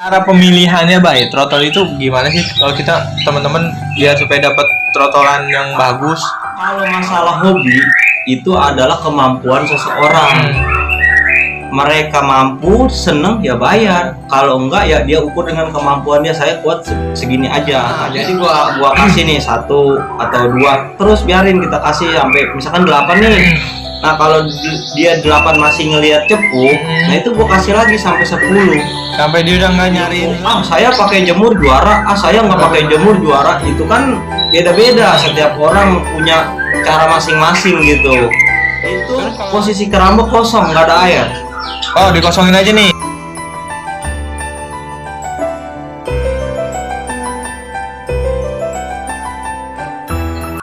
Cara pemilihannya baik, trotol itu gimana sih kalau kita teman-teman biar supaya dapat trotolan yang bagus? Kalau masalah hobi itu adalah kemampuan seseorang. Mereka mampu, seneng ya bayar. Kalau enggak ya dia ukur dengan kemampuannya. Saya kuat segini aja. Jadi gua kasih nih 1 atau 2. Terus biarin kita kasih sampai misalkan 8 nih. Nah kalau dia 8 masih ngelihat cepu, nah itu gua kasih lagi sampai 10. Sampai dia udah nggak nyariin. Saya pakai jemur juara, saya nggak pakai jemur juara. Itu kan beda-beda, setiap orang punya cara masing-masing gitu. Itu posisi keramba kosong, nggak ada air. Oh, dikosongin aja nih.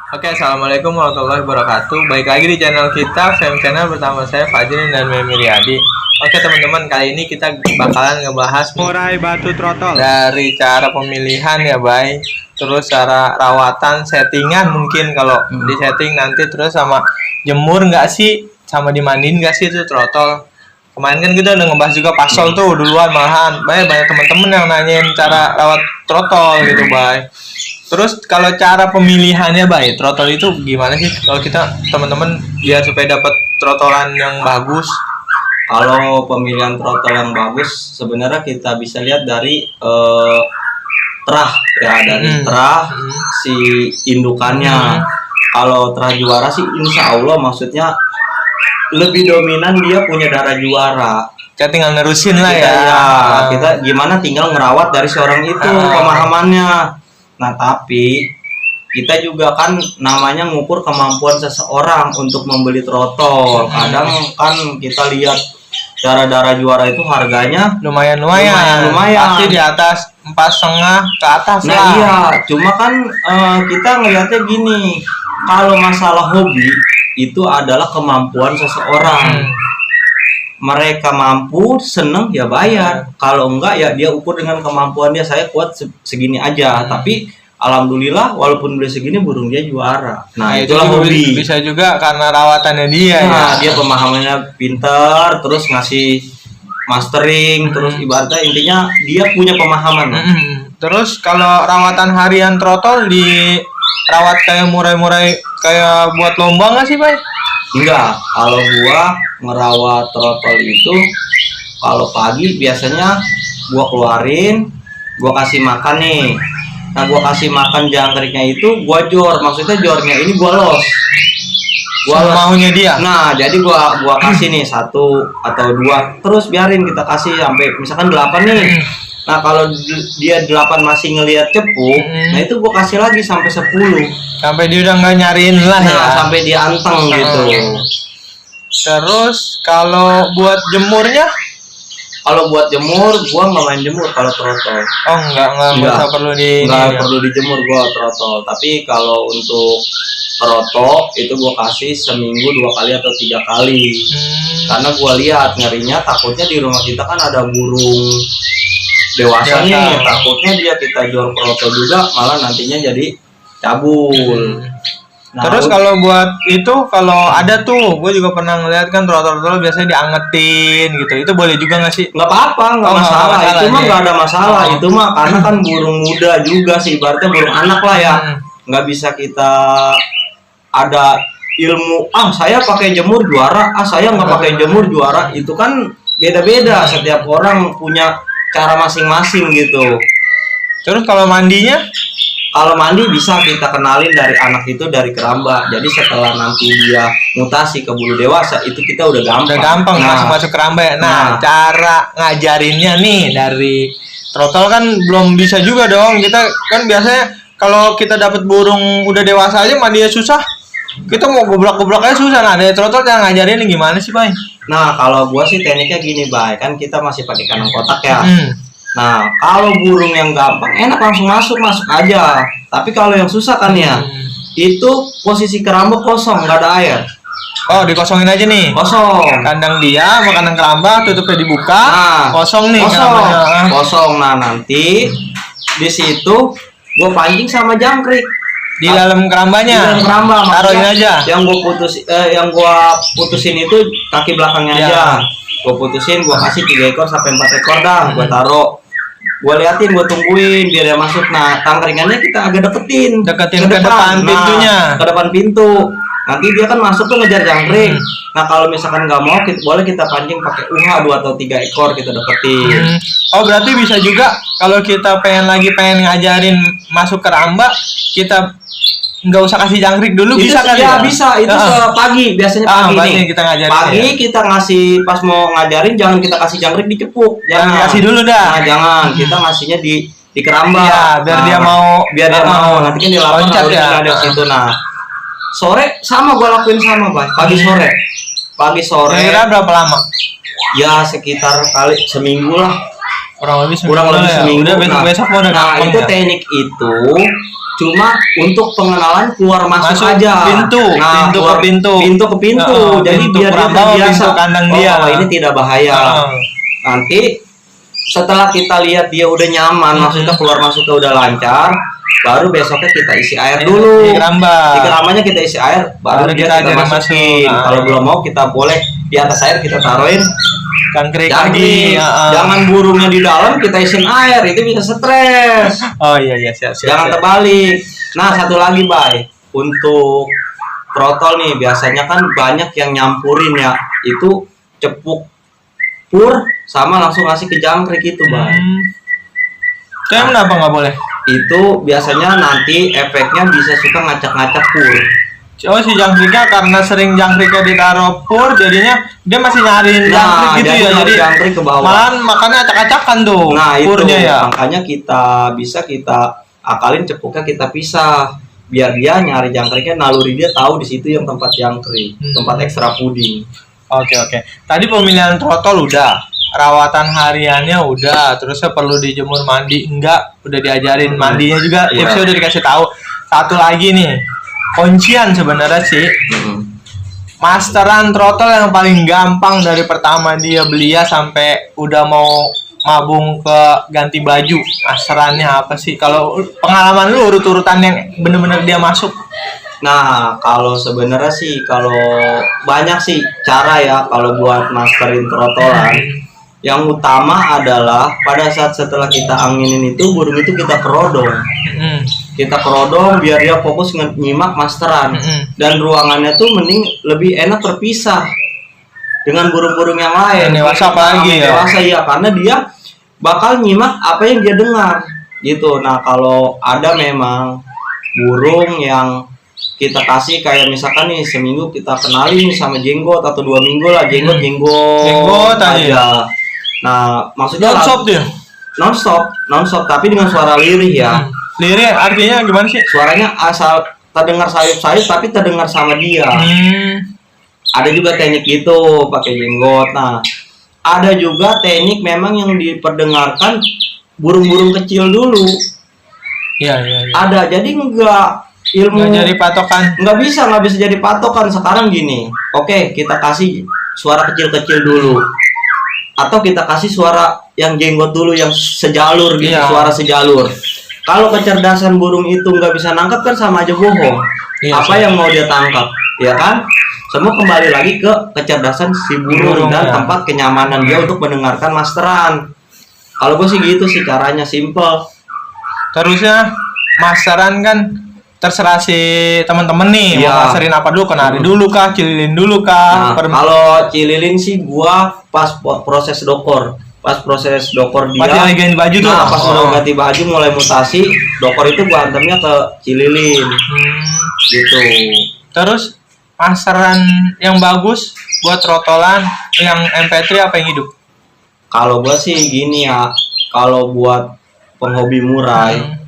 Oke, assalamualaikum warahmatullahi wabarakatuh. Baik lagi di channel kita, Fem Channel, bersama saya Fajrin dan Memi Riyadi. Oke teman-teman, kali ini kita bakalan ngebahas murai batu trotol. Dari cara pemilihan ya, Bay. Terus cara rawatan, settingan mungkin kalau di setting nanti, terus sama jemur nggak sih, sama dimandiin nggak sih itu trotol. Kemarin kan kita udah ngebahas juga pasol tuh duluan, malahan banyak teman-teman yang nanyain cara rawat trotol gitu, Bay. Terus kalau cara pemilihannya, Bay, trotol itu gimana sih kalau kita teman-teman biar supaya dapat trotolan yang bagus? Kalau pemilihan trotol yang bagus sebenarnya kita bisa lihat dari terah ya, dari terah si indukannya. Kalau terah juara sih insya Allah maksudnya lebih dominan dia punya darah juara. Kita tinggal nerusin lah kita, ya. Kita gimana tinggal ngerawat dari seorang itu pemahamannya. Nah tapi kita juga kan namanya ngukur kemampuan seseorang untuk membeli trotol. Kadang kan kita lihat darah juara itu harganya lumayan. Pasti di atas 4,5 ke atas nah, lah. Iya, cuma kan kita ngelihatnya gini, kalau masalah hobi itu adalah kemampuan seseorang. Mereka mampu, seneng ya bayar. Kalau enggak ya dia ukur dengan kemampuannya. Saya kuat segini aja, tapi alhamdulillah walaupun beli segini burung dia juara. Nah itulah hobi. Bisa juga karena rawatannya dia. Nah, dia pemahamannya pinter, terus ngasih mastering, terus ibaratnya intinya dia punya pemahaman. Terus kalau rawatan harian trotol dirawat kayak murai-murai kayak buat lomba nggak sih, Bay? Enggak, kalau gua ngerawat trotol itu kalau pagi biasanya gua keluarin, gua kasih makan nih. Nah gua kasih makan jangkriknya itu gua jor, maksudnya jornya ini gua los. Maunya dia. Nah jadi gua kasih nih 1 atau 2, terus biarin kita kasih sampai misalkan 8 nih. Nah kalau dia 8 masih ngelihat cepu, nah itu gua kasih lagi sampai 10. Sampai dia udah nggak nyariin lah ya. Sampai dia anteng gitu. Terus kalau buat jemurnya? Kalau buat jemur, gua nggak main jemur kalau trotol. Oh nggak perlu dijemur gua trotol. Tapi kalau untuk troto itu gua kasih seminggu 2 kali atau 3 kali. Karena gua lihat ngerinya takutnya di rumah kita kan ada burung dewasa nih, takutnya dia kita jual troto juga malah nantinya jadi cabul. Nah, terus kalau buat itu, kalau ada tuh, gue juga pernah ngeliat kan trotol biasanya diangetin gitu. Itu boleh juga nggak sih? Nggak apa-apa, nggak masalah. Itu mah nggak ada masalah. Itu mah karena kan burung muda juga sih, ibaratnya burung anak lah ya. Nggak bisa kita ada ilmu. Saya pakai jemur juara. Saya nggak pakai jemur juara. Itu kan beda-beda. Setiap orang punya cara masing-masing gitu. Terus kalau mandinya? Kalau mandi bisa kita kenalin dari anak itu dari keramba. Jadi setelah nanti dia mutasi ke bulu dewasa itu kita udah gampang. Masuk keramba ya. Nah, cara ngajarinnya nih dari trotol kan belum bisa juga dong. Kita kan biasanya kalau kita dapat burung udah dewasa aja mandinya susah. Kita mau goblak-goblak aja susah. Nah, dari trotol cara ngajarinnya gimana sih, Bay? Nah, kalau gua sih tekniknya gini, Bay. Kan kita masih pakai kandang kotak ya. Nah, kalau burung yang gampang enak langsung masuk aja. Tapi kalau yang susah kan ya, itu posisi keramba kosong, nggak ada air. Oh, dikosongin aja nih. Kosong. Kandang dia sama kandang keramba tutupnya dibuka. Kosong nih. Kosong. Nah, nanti di situ gue pancing sama jangkrik. Di dalam kerambanya. Di dalam keramba. Taruhin aja. Yang gue putusin itu kaki belakangnya aja. Gue putusin, gue kasih 3 ekor sampai 4 ekor dah, gue taruh. gue liatin, gue tungguin biar dia masuk. Nah, tangkringannya kita agak deketin ke depan pintunya. Ke depan pintu. Nanti dia kan masuk tuh ngejar jangkrik. Nah, kalau misalkan nggak mau, boleh kita pancing pakai UH 2 atau 3 ekor kita deketin. Oh, berarti bisa juga kalau kita pengen ngajarin masuk ke ramba, kita nggak usah kasih jangkrik dulu, itu, bisa kali ya? Bisa, itu pagi, biasanya pagi nih. Kita ngajarin pagi ya? Kita ngasih, pas mau ngajarin jangan kita kasih jangkrik dicepuk. Jangan kasih dulu dah. Nah, jangan, kita ngasihnya di keramba. Ya, biar dia mau. Nanti kan dia lapar loncat ya. Ada situ. Nah, sore sama gua lakuin sama, Pak. Pagi sore. Kira berapa lama? Ya sekitar kali seminggu lah. Kurang lebih seminggu. Udah besok mau udah. Nah, itu teknik itu cuma untuk pengenalan keluar masuk aja. Pintu ke pintu. Jadi biar dia terbiasa kandang dia. Ini tidak bahaya. Nanti setelah kita lihat dia udah nyaman, maksudnya keluar masuknya udah lancar, baru besoknya kita isi air dulu. Di kerambanya kita isi air, baru dia kita masukin. Kalau belum mau, kita boleh di atas air kita taruhin jangkrik lagi. Jangan burungnya di dalam kita isiin air, itu bisa stres. Oh iya siap. Jangan terbalik. Nah, satu lagi, Bay, untuk trotol nih biasanya kan banyak yang nyampurin ya, itu cepuk pur sama langsung ngasih ke jangkrik itu, Bay. Itu kenapa nggak boleh? Itu biasanya nanti efeknya bisa suka ngacak-ngacak pur. Oh, si jangkriknya karena sering jangkriknya ditaruh pur, jadinya dia masih nyariin jangkrik gitu ya. Jadi jangkrik ke bawah. Malahan makannya acak-acakan tuh. Nah, purnya itu ya. Makanya kita akalin cepuknya kita pisah. Biar dia nyari jangkriknya, naluri dia tahu di situ yang tempat jangkrik, tempat ekstra puding. Oke. Tadi pemilihan trotol udah, rawatan hariannya udah, terusnya perlu dijemur mandi enggak, udah diajarin mandinya juga, tipsnya udah dikasih tahu. Satu lagi nih, kuncian sebenarnya sih, masteran trotol yang paling gampang dari pertama dia belia sampai udah mau mabung ke ganti baju, masterannya apa sih? Kalau pengalaman lu urut-urutan yang bener-bener dia masuk. Nah, kalau sebenarnya sih kalau banyak sih cara ya kalau buat masterin trotolan. Yang utama adalah pada saat setelah kita anginin itu, burung itu kita kerodong. Kita kerodong biar dia fokus nyimak masteran. Dan ruangannya tuh mending lebih enak terpisah dengan burung-burung yang lain. Dewasa apalagi ya? Dewasa ya, karena dia bakal nyimak apa yang dia dengar gitu. Nah, kalau ada memang burung yang kita kasih kayak misalkan nih seminggu kita kenalin sama jenggot atau 2 minggu lah jenggot aja. Nah, maksudnya non-stop tapi dengan suara lirih ya. Lirih artinya gimana sih? Suaranya asal terdengar sayup-sayup tapi terdengar sama dia. Ada juga teknik itu pakai jenggot. Nah, ada juga teknik memang yang diperdengarkan burung-burung kecil dulu. Iya. Ada, jadi enggak ilmu nggak jadi patokan. Nggak bisa jadi patokan. Sekarang gini, oke, kita kasih suara kecil-kecil dulu. Atau kita kasih suara yang jenggot dulu, yang sejalur gitu, suara sejalur. Kalau kecerdasan burung itu nggak bisa nangkap kan sama aja bohong. Apa yang mau dia tangkap, ya kan? Semua kembali lagi ke kecerdasan si burung dan tempat kenyamanan dia untuk mendengarkan masteran. Kalau gue sih gitu sih caranya, simple. Terusnya masteran kan terserah si teman-teman nih mau masterin apa dulu, kenari dulu kah, cililin dulu kah. Nah, kalau cililin sih gua pas proses dokor dia lagi ganti baju tuh. Pas udah ganti baju mulai mutasi, dokor itu gua antemnya ke cililin gitu. Terus masteran yang bagus buat trotolan yang MP3 apa yang hidup? Kalau gua sih gini ya, kalau buat penghobi murai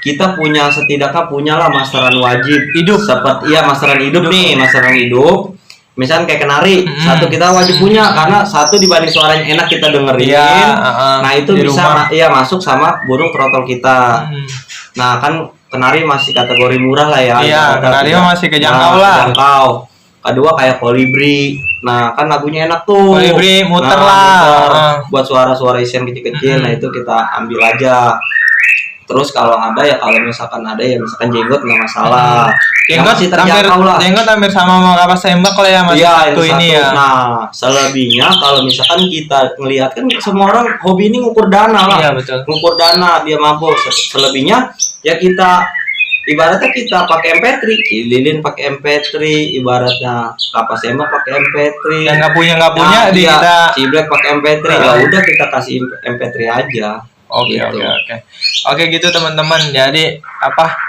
kita setidaknya punyalah masteran wajib hidup. Seperti masteran hidup nih, masteran hidup. Misalnya kayak kenari, satu kita wajib punya karena satu dibanding suaranya enak kita dengerin. Nah, itu bisa masuk sama burung trotol kita. Nah, kan kenari masih kategori murah lah ya. Iya, kenari masih kejangkau lah. Kedua kayak kolibri. Nah, kan lagunya enak tuh. Kolibri muter lah. Buat suara-suara isian kecil-kecil, nah itu kita ambil aja. Terus kalau ada ya kalau misalkan ada ya misalkan jenggot nggak masalah. Jenggot masih hampir terjangkau lah. jenggot hampir sama mau kapas tembak lah ya Mas. Iya, Satu ini ya. Nah, selebihnya kalau misalkan kita ngelihat kan semua orang hobi ini ngukur dana lah. Iya betul. Ngukur dana dia mampu. Selebihnya ya kita ibaratnya kita pakai MP3, lilin pakai MP3, ibaratnya kapas tembak pakai MP3. Yang nggak punya di dia kita. ciblek pakai MP3. Ya udah kita kasih MP3 aja. Oke, Gitu. Oke gitu teman-teman. Jadi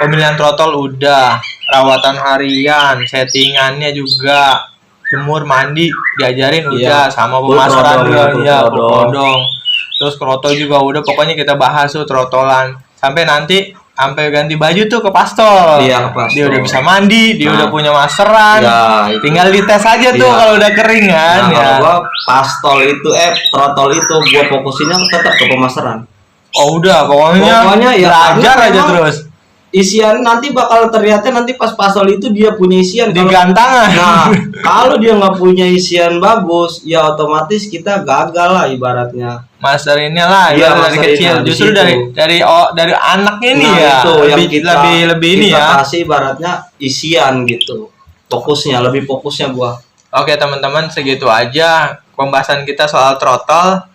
pemilihan trotol udah, rawatan harian, settingannya juga, jemur, mandi, diajarin udah, sama pemasaran juga ya, bodong. Terus trotol juga udah, pokoknya kita bahas tuh trotolan. Sampai ganti baju tuh ke pastol. Iya, ke pastol. Dia udah bisa mandi, dia udah punya masteran. Ya, tinggal dites aja tuh kalau udah kering kan. Kalau gua pastol itu trotol itu gua fokusinnya tetap ke pemasaran. Oh udah, pokoknya ya belajar aja terus. Isian nanti bakal terlihatnya nanti pas pastol itu dia punya isian di gantangan. Nah, kalau dia nggak punya isian bagus, ya otomatis kita gagal lah ibaratnya. Masterinnya lah, ya, dari kecil. Justru dari anak ini ya. Itu lebih ini ya. Kita kasih ibaratnya isian gitu. Lebih fokusnya gua. Oke teman-teman, segitu aja pembahasan kita soal throttle.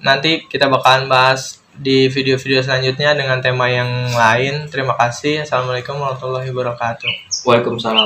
Nanti kita bakalan bahas di video-video selanjutnya dengan tema yang lain. Terima kasih. Assalamualaikum warahmatullahi wabarakatuh. Waalaikumsalam.